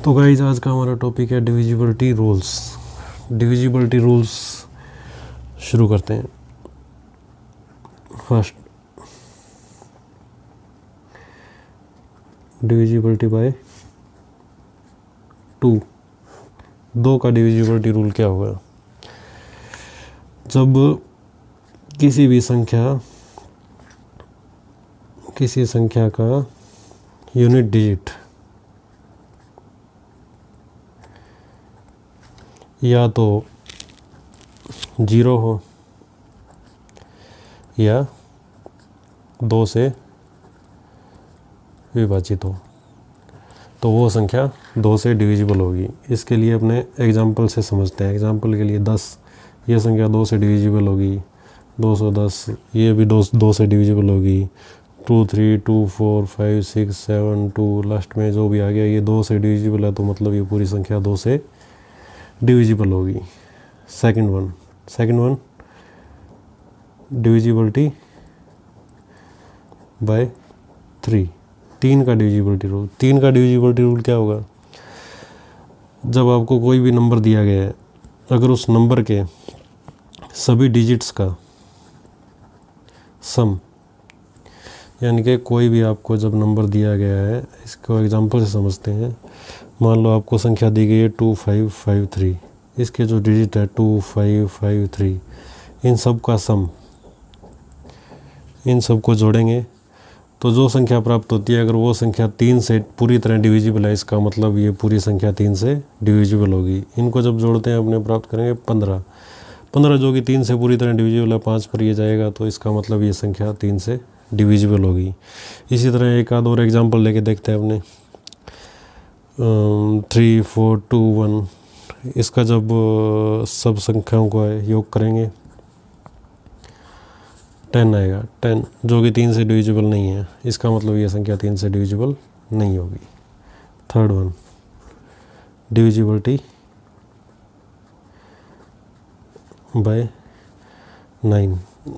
तो गाइस आज का हमारा टॉपिक है डिविजिबिलिटी रूल्स। डिविजिबिलिटी रूल्स शुरू करते हैं। First, divisibility bye 2। 2 का डिविजिबिलिटी रूल क्या होगा? जब किसी संख्या का यूनिट डिजिट या तो 0 हो या 2 से विभाजित हो तो वो संख्या 2 से डिविजिबल होगी। इसके लिए अपने एग्जाम्पल से समझते हैं। एग्जाम्पल के लिए 10, ये संख्या 2 से डिविजिबल होगी। 210, ये भी 2 से डिविजिबल होगी। 2, 3, 2, 4, 5, 6, 7, 2, लास्ट में जो भी आ गया ये 2 से डिविजिबल है, तो मतलब ये पूरी संख्या 2 से डिविजिबल होगी। Second one divisibility bye 3। 3 का डिविजिबिलिटी रूल। 3 का डिविजिबिलिटी रूल क्या होगा? जब आपको कोई भी नंबर दिया गया है, अगर उस नंबर के सभी डिजिट्स का सम, यानी कि कोई भी आपको जब नंबर दिया गया है, इसको एग्जांपल से समझते हैं। मान लो आपको संख्या दी गई है 2553, इसके जो डिजिट है 2553, इन सब का सम, इन सब को जोड़ेंगे तो जो संख्या प्राप्त होती है, अगर वो संख्या 3 से पूरी तरह डिविजिबल है, इसका मतलब ये पूरी संख्या 3 से डिविजिबल होगी। इनको जब जोड़ते हैं अपने प्राप्त करेंगे 15 जो कि 3 से पूरी तरह डिविजिबल है, 5 पर ये जाएगा तो इसका मतलब ये संख्या 3 से डिविजिबल होगी। इसी तरह एक आध और एग्जांपल लेके देखते हैं अपने। 3, 4, 2, 1, इसका जब सब संख्याओं को योग करेंगे 10 आएगा। 10 जो कि 3 से डिविजिबल नहीं है, इसका मतलब ये संख्या 3 से डिविजिबल नहीं होगी। Third one, divisibility bye 9।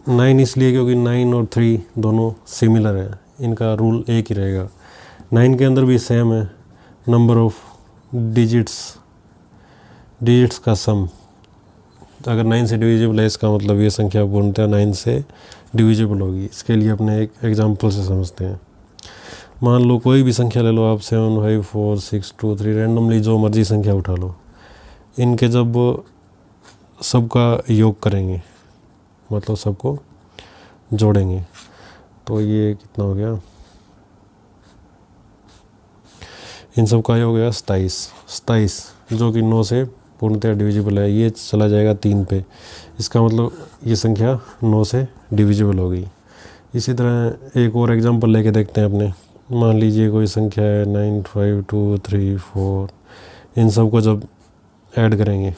9 इसलिए क्योंकि 9 और 3 दोनों सिमिलर है, इनका रूल एक ही रहेगा। 9 के अंदर भी सेम है, नंबर ऑफ डिजिट्स का सम। अगर 9 से डिविजिबल है, इसका मतलब ये संख्या पूर्णतः 9 से डिविजिबल होगी। इसके लिए अपने एक एग्जांपल से समझते हैं। मान लो कोई भी संख्या ले लो आप, 7, 5, 4, 6, 2, 3, रैंडमली जो मर्जी संख्या उठा लो। इनके जब सबका योग करेंगे, मतलब सबको जोड़ेंगे, तो ये कितना हो गया? इन सब का योग गया 27, जो कि 9 से पूर्णतः डिविजिबल है। ये चला जाएगा 3 पे, इसका मतलब ये संख्या 9 से डिविजिबल होगी। इसी तरह एक और एग्जांपल लेके देखते हैं अपने। मान लीजिए कोई संख्या है 9, 5, 2, 3, 4, इन सब को जब ऐड करेंगे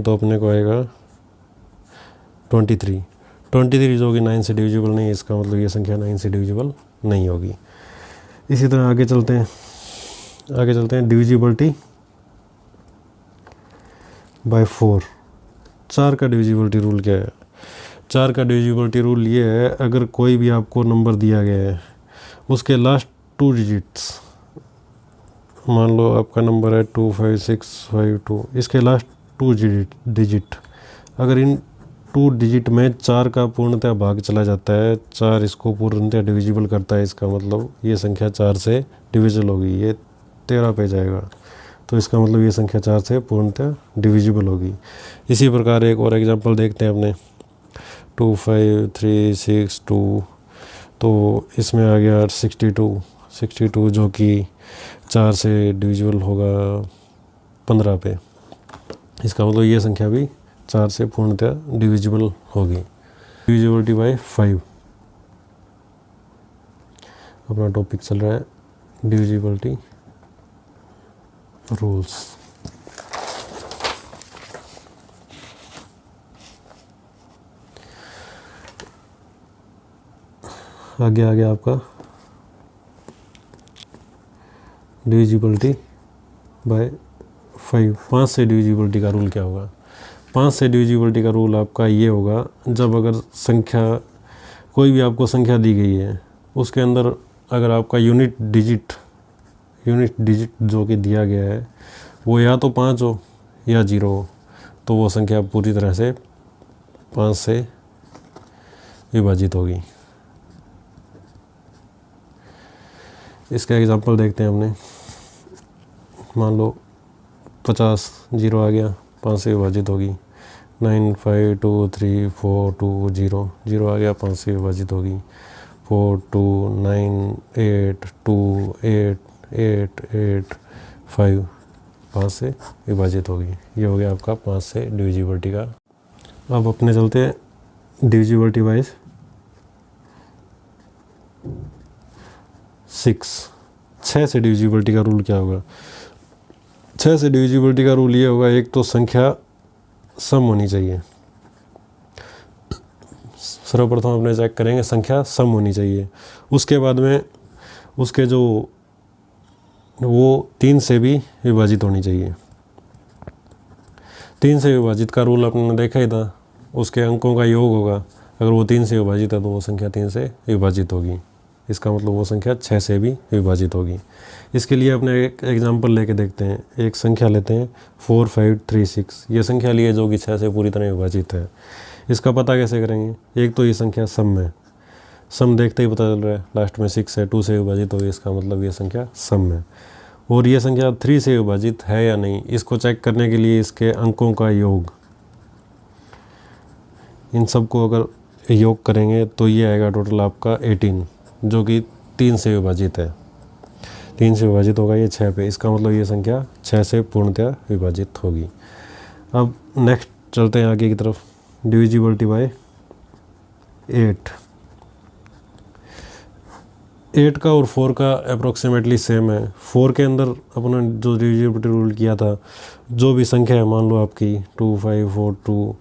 तो अपने को आएगा 23 जो कि 9 से डिविजिबल नहीं है, इसका मतलब ये संख्या 9 से डिविजिबल नहीं होगी। इसी तरह आगे चलते हैं डिविजिबिलिटी बाय 4। 4 का डिविजिबिलिटी रूल क्या है? 4 का डिविजिबिलिटी रूल ये है, अगर कोई भी आपको नंबर दिया गया है, उसके लास्ट 2 डिजिट्स, मान लो आपका नंबर है 25652, इसके लास्ट 2 डिजिट, अगर इन 2 डिजिट में 4 का पूर्णतः भाग चला जाता है, 4 इसको पूर्णतः डिविजिबल करता है, इसका मतलब ये संख्या 4 से डिविजिबल होगी। ये 13 पे जाएगा, तो इसका मतलब ये संख्या 4 से पूर्णतः डिविजिबल होगी। इसी प्रकार एक और एग्जांपल देखते हैं अपने। 25362, तो इसमें आ गया 62 जो कि 4 से डिविजिबल होगा 15 पे, इसका मतलब ये संख्या भी 4 से पूर्णतः डिविजिबल होगी। डिविजिबिलिटी बाय 5 अपना टॉपिक चल रहा है, डिविजिबिलिटी रूल्स। आगे आपका डिविजिबिलिटी बाय 5 से डिविजिबिलिटी का रूल क्या होगा? 5 से डिविजिबिलिटी का रूल आपका ये होगा, जब अगर संख्या कोई भी आपको संख्या दी गई है, उसके अंदर अगर आपका यूनिट डिजिट जो कि दिया गया है वो या तो 5 हो या 0 हो, तो वो संख्या पूरी तरह से 5 से विभाजित होगी। इसका एग्जांपल देखते हैं हमने। मान लो 50 0 आ गया, 5 से विभाजित होगी। 9 5 2 3 4 2 0 0 आ गया, 5 से विभाजित होगी। 4 2 9 8 2 8 8 8 5 5 से विभाजित होगी। ये हो गया आपका 5 से डिविजिबिलिटी का। अब अपने चलते हैं डिविजिबिलिटी वाइज। 6 से डिविजिबिलिटी का रूल क्या होगा? 6 से डिविजिबिलिटी का रूल ये होगा, एक तो संख्या सम होनी चाहिए। सर्वप्रथम अपने चेक करेंगे संख्या सम होनी चाहिए। उसके बाद में उसके जो वो 3 से भी विभाजित होनी चाहिए। 3 से विभाजित का रूल आपने देखा ही था, उसके अंकों का योग होगा। अगर वो 3 से विभाजित है तो वो संख्या 3 से विभाजित होगी। इसका मतलब वो संख्या 6 से भी विभाजित होगी। इसके लिए अपने एक एग्जांपल लेके देखते हैं। एक संख्या लेते हैं 4 5 3 6। ये संख्या ली है जो कि 6 से पूरी तरह विभाजित है। इसका पता कैसे करेंगे? एक तो ये संख्या सम है, सम देखते ही पता चल रहा है, लास्ट में 6 है, 2 से विभाजित होगी, इसका मतलब ये संख्या सम है। और ये संख्या 3 से विभाजित है या नहीं, इसको चेक करने के लिए इसके अंकों का योग, इन सब को अगर योग करेंगे तो ये आएगा टोटल आपका 18, जो कि 3 से विभाजित है। 3 से विभाजित होगा ये 6 पे, इसका मतलब ये संख्या 6 से पूर्णतः विभाजित होगी। अब नेक्स्ट चलते हैं आगे की तरफ। डिविजिबिलिटी बाय 8 का और 4 का अप्रोक्सीमेटली सेम है। 4 के अंदर अपने जो डिविजिबिलिटी रूल किया था, जो भी संख्या है मान लो आपकी 2 5 4 2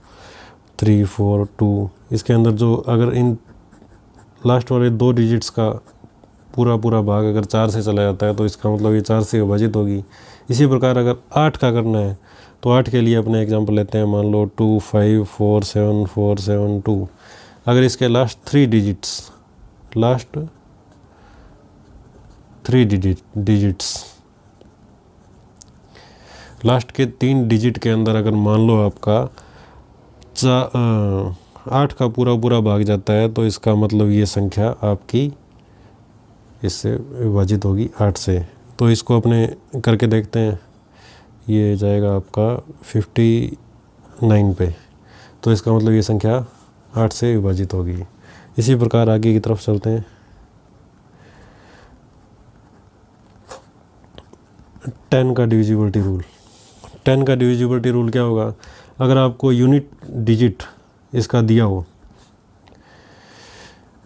3 4 2, इसके अंदर जो अगर इन लास्ट वाले 2 डिजिट्स का पूरा भाग अगर 4 से चला जाता है तो इसका मतलब ये 4 से विभाजित होगी। इसी प्रकार अगर 8 का करना है तो 8 के लिए अपने एग्जांपल लेते हैं। मान लो 2 5 4 7 4 7 2। अगर इसके लास्ट 3 डिजिट्स लास्ट के 3 डिजिट के अंदर अगर मान लो आपका 8 का पूरा भाग जाता है तो इसका मतलब ये संख्या आपकी इससे विभाजित होगी 8 से। तो इसको अपने करके देखते हैं। ये जाएगा आपका 59 पे, तो इसका मतलब ये संख्या 8 से विभाजित होगी। इसी प्रकार आगे की तरफ चलते हैं। 10 का डिविजिबिलिटी रूल। 10 का डिविजिबिलिटी रूल क्या होगा? अगर आपको यूनिट डिजिट इसका दिया हो,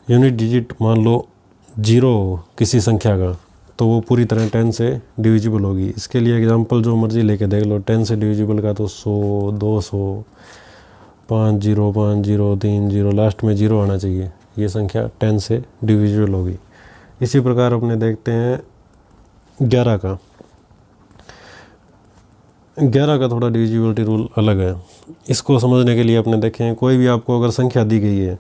यूनिट डिजिट मान लो 0 हो किसी संख्या का, तो वो पूरी तरह 10 से डिविजिबल होगी। इसके लिए एग्जांपल जो मर्जी लेके देख लो। 10 से डिविजिबल का तो 100 200 5 0 5 0 3 0, लास्ट में 0 आना चाहिए। ये संख्या 10 से डिविजिबल होगी। इसी प्रकार अपने देखते हैं 11 का। 11 का थोड़ा डिविजिबिलिटी रूल अलग है। इसको समझने के लिए अपने देखें, कोई भी आपको अगर संख्या दी गई है,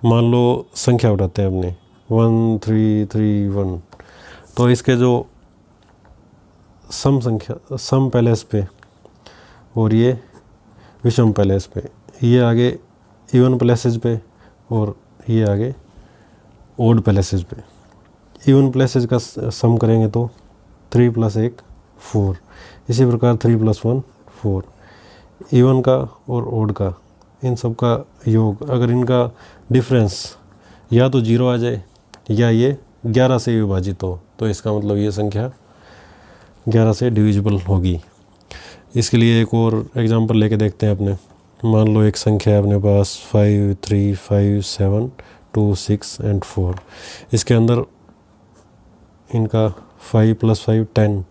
मान लो संख्या उठाते हैं अपने 1 3 3 1, तो इसके जो सम पैलेस पे और ये विषम पैलेस पे, ये आगे इवन प्लेसेज पे और ये आगे ओड प्लेसेज पे। इवन प्लेसेज का सम करेंगे तो 3 + 1 4। इसी प्रकार 3 + 1 4। इवन का और ओड का, इन सब का योग, अगर इनका डिफरेंस या तो 0 आ जाए या ये 11 से विभाजित हो, तो इसका मतलब ये संख्या 11 से डिविजिबल होगी। इसके लिए एक और एग्जांपल लेके देखते हैं अपने। मान लो एक संख्या है अपने पास 5 3 5 7 2 6 एंड 4। इसके अंदर इनका 5 + 5 10,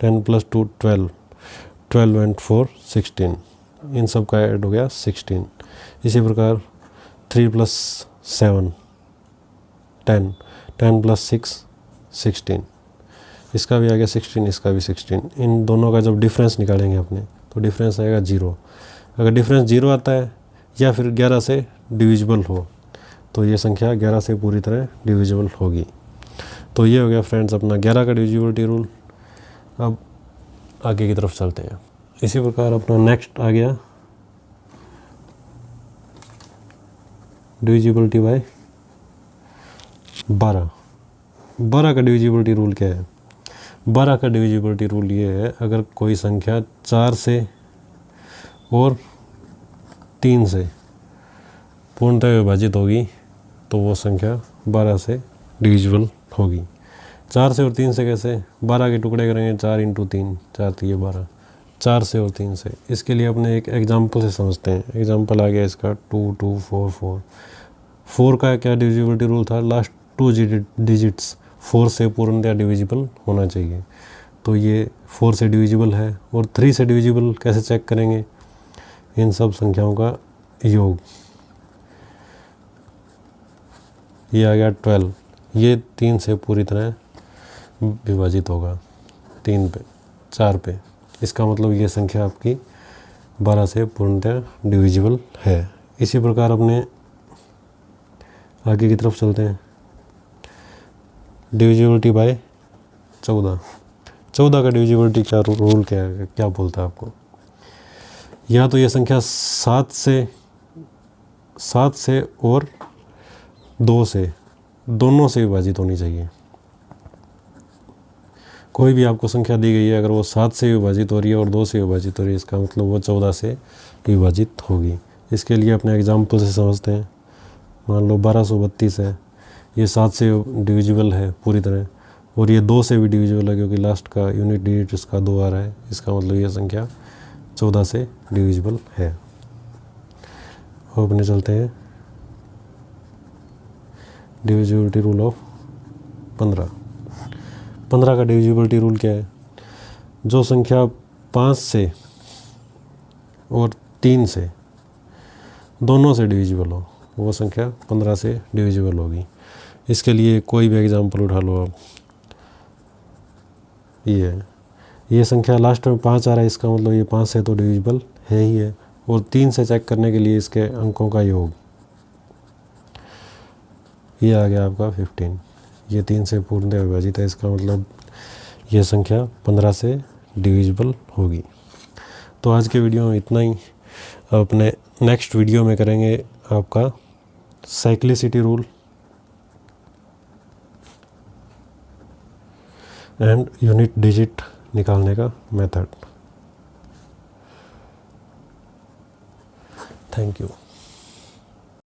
10 + 2 12, 12 एंड 4 16, इन सब का ऐड हो गया 16। इसी प्रकार 3 + 7 10, 10 + 6 16, इसका भी आ गया 16, इसका भी 16। इन दोनों का जब डिफरेंस निकालेंगे अपने तो डिफरेंस आएगा 0। अगर डिफरेंस 0 आता है या फिर 11 से डिविजिबल हो तो ये संख्या 11 से पूरी तरह डिविजिबल होगी। तो ये हो गया फ्रेंड्स अपना 11 का डिविजिबिलिटी रूल। अब आगे की तरफ चलते हैं। इसी प्रकार अपना नेक्स्ट आ गया डिविजिबिलिटी बाय 12। 12 का डिविजिबिलिटी रूल क्या है? 12 का डिविजिबिलिटी रूल ये है, अगर कोई संख्या 4 से और 3 से पूर्णतः विभाजित होगी तो वो संख्या 12 से डिविजिबल होगी। 4 से और 3 से कैसे? 12 के टुकड़े करेंगे 4 × 3, 4 3 12, 4 से और 3 से। इसके लिए अपने एक एग्जाम्पल से समझते हैं। एग्जाम्पल आ गया इसका 2 2 4 4। 4 का क्या डिविजिबिलिटी रूल था? लास्ट 2 डिजिट्स 4 से पूर्णतः डिविजिबल होना चाहिए। तो ये 4 से डिविजिबल है। और 3 से डिविजिबल कैसे चेक करेंगे? इन सब संख्याओं का योग। ये आ गया 12, ये 3 से पूरी तरह विभाजित होगा 3 पे 4 पे। इसका मतलब ये संख्या आपकी 12 से पूर्णतः डिविजिबल है। इसी प्रकार अपने आगे की तरफ चलते हैं। Divisibility bye 14। 14 का डिविजिबिलिटी क्या रूल क्या है, क्या बोलता है आपको? या तो ये संख्या 7 से और 2 से दोनों से विभाजित होनी चाहिए। कोई भी आपको संख्या दी गई है, अगर वो 7 से विभाजित हो रही है और 2 से विभाजित हो रही है, इसका मतलब वो 14 से विभाजित होगी। इसके लिए अपने एग्जाम्पल से समझते हैं। मान लो 1232 है, ये 7 से डिविजिबल है पूरी तरह, और ये 2 से भी डिविजिबल है क्योंकि लास्ट का यूनिट डिजिट इसका 2 आ रहा है। इसका मतलब ये संख्या 14 से डिविजिबल है। अब अपने चलते हैं डिविजिबिलिटी रूल ऑफ 15। 15 का डिविजिबिलिटी रूल क्या है? जो संख्या 5 से और 3 से दोनों से डिविजिबल हो वो संख्या 15 से डिविजिबल होगी। इसके लिए कोई भी एग्जांपल उठा लो आप। ये संख्या लास्ट में 5 आ रहा है, इसका मतलब ये 5 से तो डिविजिबल है ही है। और 3 से चेक करने के लिए इसके अंकों का योग, ये आ गया आपका 15। ये 3 से पूर्णतः विभाजित है, इसका मतलब ये संख्या 15 से डिविजिबल होगी। तो आज के वीडियो में इतना ही। अपने नेक्स्ट वीडियो में करेंगे आपका cyclicity rule and unit digit निकालने का मेथड। Thank you.